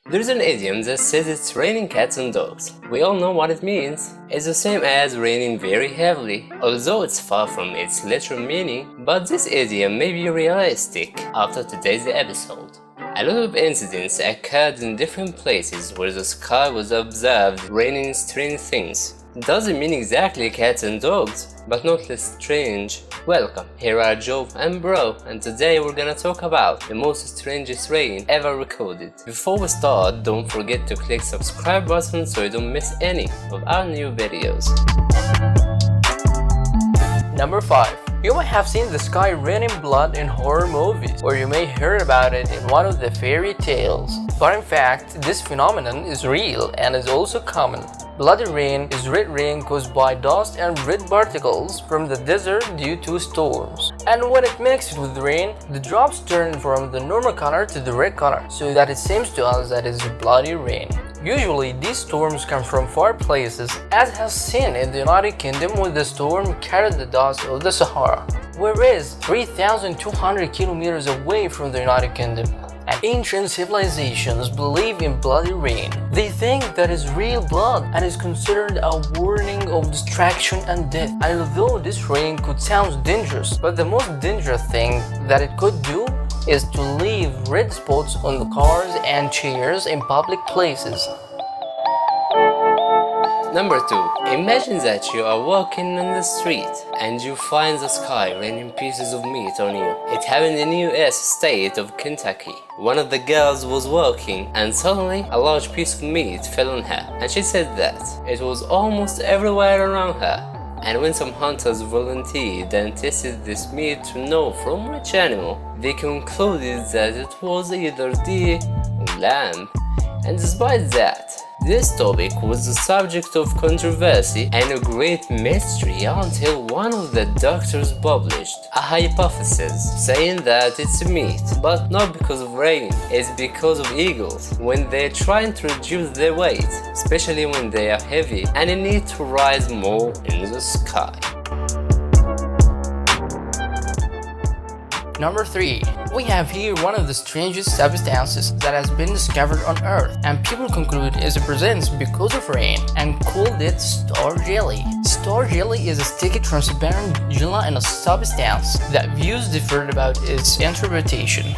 There's an idiom that says it's raining cats and dogs. We all know what it means. It's the same as raining very heavily, although it's far from its literal meaning, but this idiom may be realistic after today's episode. A lot of incidents occurred in different places where the sky was observed raining strange things. Doesn't mean exactly cats and dogs, but not less strange. Welcome, here are Joe and Bro, and today we're gonna talk about the most strangest rain ever recorded. Before we start, don't forget to click subscribe button so you don't miss any of our new videos. Number 5. You might have seen the sky raining blood in horror movies, or you may hear about it in one of the fairy tales. But in fact, this phenomenon is real and is also common. Bloody rain is red rain caused by dust and red particles from the desert due to storms. And when it mixes with rain, the drops turn from the normal color to the red color, so that it seems to us that it's bloody rain. Usually, these storms come from far places, as has seen in the United Kingdom when the storm carried the dust of the Sahara, whereas 3,200 kilometers away from the United Kingdom. And ancient civilizations believe in bloody rain. They think that is real blood and is considered a warning of destruction and death. And although this rain could sound dangerous, but the most dangerous thing that it could do is to leave red spots on the cars and chairs in public places. Number 2. Imagine that you are walking on the street and you find the sky raining pieces of meat on you. It happened in the US state of Kentucky. One of the girls was walking and suddenly a large piece of meat fell on her, and she said that it was almost everywhere around her. And when some hunters volunteered and tested this meat to know from which animal, they concluded that it was either deer or lamb. And despite that, this topic was the subject of controversy and a great mystery until one of the doctors published a hypothesis saying that it's meat, but not because of rain, it's because of eagles when they're trying to reduce their weight, especially when they are heavy and they need to rise more in the sky. Number 3. We have here one of the strangest substances that has been discovered on Earth, and people conclude it presents because of rain and called it star jelly. Star jelly is a sticky transparent gelatinous substance that views differ about its interpretation,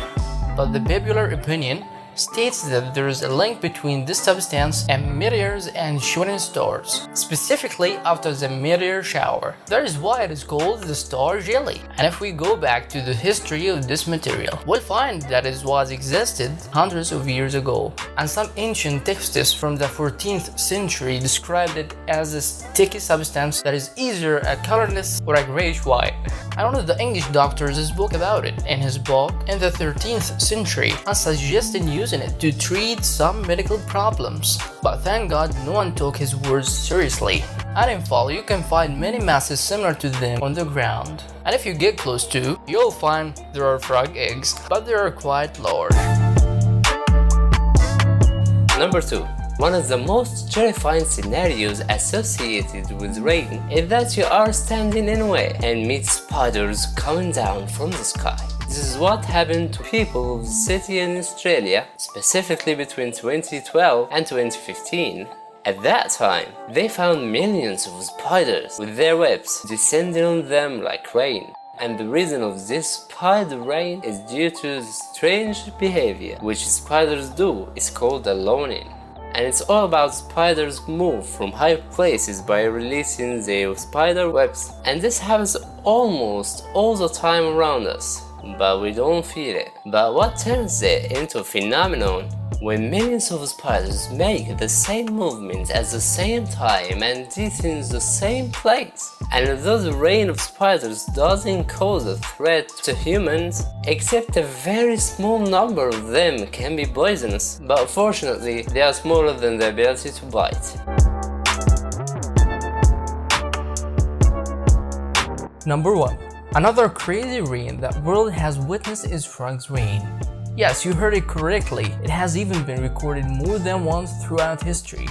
but the popular opinion states that there is a link between this substance and meteors and shooting stars, specifically after the meteor shower. That is why it is called the star jelly. And if we go back to the history of this material, we'll find that it was existed hundreds of years ago, and some ancient texts from the 14th century described it as a sticky substance that is either a colorless or a grayish-white. And one of the English doctors spoke about it in his book in the 13th century and suggested using it to treat some medical problems. But thank God no one took his words seriously. And in fall you can find many masses similar to them on the ground. And if you get close to, you'll find there are frog eggs, but they are quite large. Number 2. One of the most terrifying scenarios associated with rain is that you are standing anywhere and meet spiders coming down from the sky. This is what happened to people of the city in Australia, specifically between 2012 and 2015. At that time, they found millions of spiders with their webs descending on them like rain. And the reason of this spider rain is due to the strange behavior which spiders do is called aloning. And it's all about spiders move from high places by releasing their spider webs. And this happens almost all the time around us, but we don't feel it. But what turns it into a phenomenon when millions of spiders make the same movement at the same time and this in the same place. And although the rain of spiders doesn't cause a threat to humans, except a very small number of them can be poisonous, but fortunately they are smaller than the ability to bite. Number 1. Another crazy rain that world has witnessed is frogs rain. Yes, you heard it correctly. It has even been recorded more than once throughout history.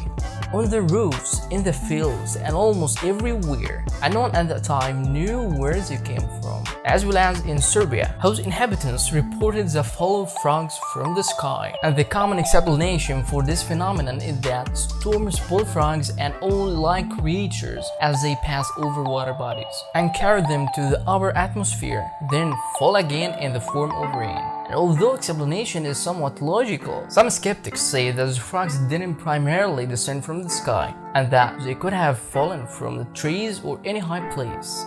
on the roofs, in the fields, and almost everywhere, and no one at that time knew where they came from. As well as in Serbia, whose inhabitants reported the fall of frogs from the sky. And the common explanation for this phenomenon is that storms pull frogs and all like creatures as they pass over water bodies and carry them to the upper atmosphere, then fall again in the form of rain. And although explanation is somewhat logical, some skeptics say that the frogs didn't primarily descend from the sky and that they could have fallen from the trees or any high place.